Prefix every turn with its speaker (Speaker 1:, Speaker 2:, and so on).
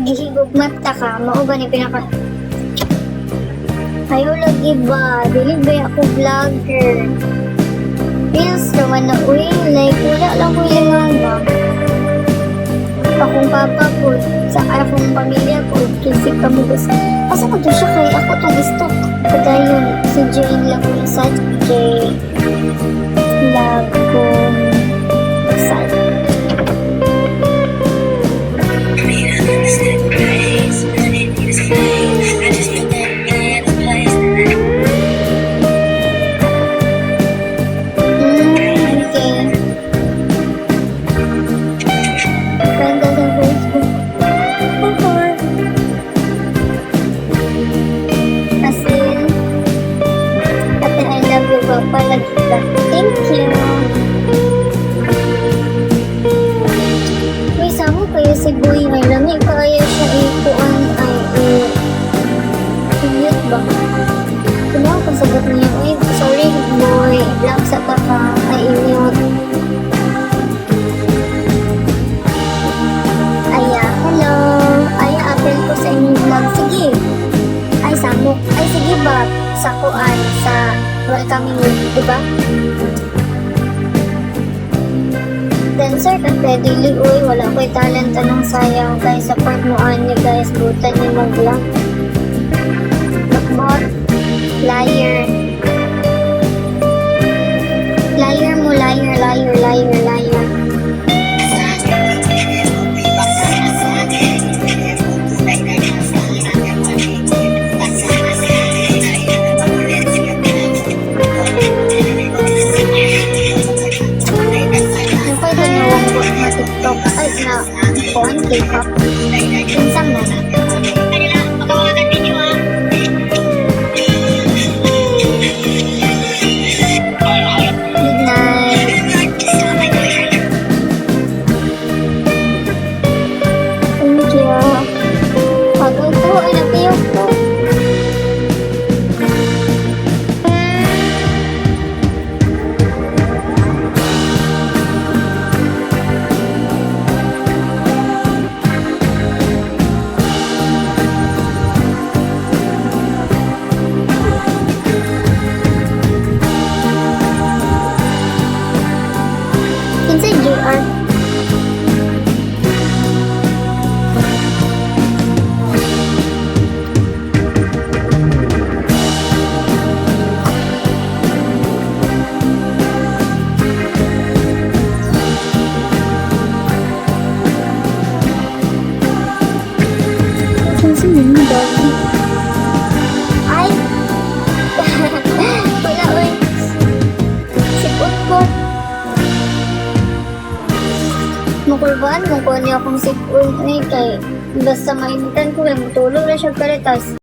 Speaker 1: gihigugmat ta ka, mao ba ni pinaka ayaw lagi ba, dili ba ako vlogger. Reels naman na uy, like wala lang ko yung mama. Akong papa po, sa akong pamilya po, kasi kami gusto. Asa ko to siya kay ako to gusto. Padayon, si Jane lang ko sa kay love ko sa pala kita. Thank you. May samo kayo si Boy may lamig kaya siya ikuan ay cute ba? Kumaw ko sagot niya, uy, sorry Boy, vlog sa kaka, ay inyot. Aya, hello. Aya, apel ko sa inyong vlog. Sige. Ay, samok. Ay, sige ba? Sa kuan, sa welcoming week, diba? Dancer ka pwede uy, wala ko'y talent anong sayang guys, support mo niyo guys, butan niyo mag-vlog. Bakbot, liar. Liar mo, liar, liar, liar, liar. TikTok ay na phone K-pop pinsang na kanila pagawagan ninyo midnight thank you pagod ko ay napiyok ko JR. Kasi yun yung doggy. Ay! Wala, uy. Sipot-pot. Mukulban, kung kuha niya akong sipon, kay basta mainitan ko, matulog na siya karitas.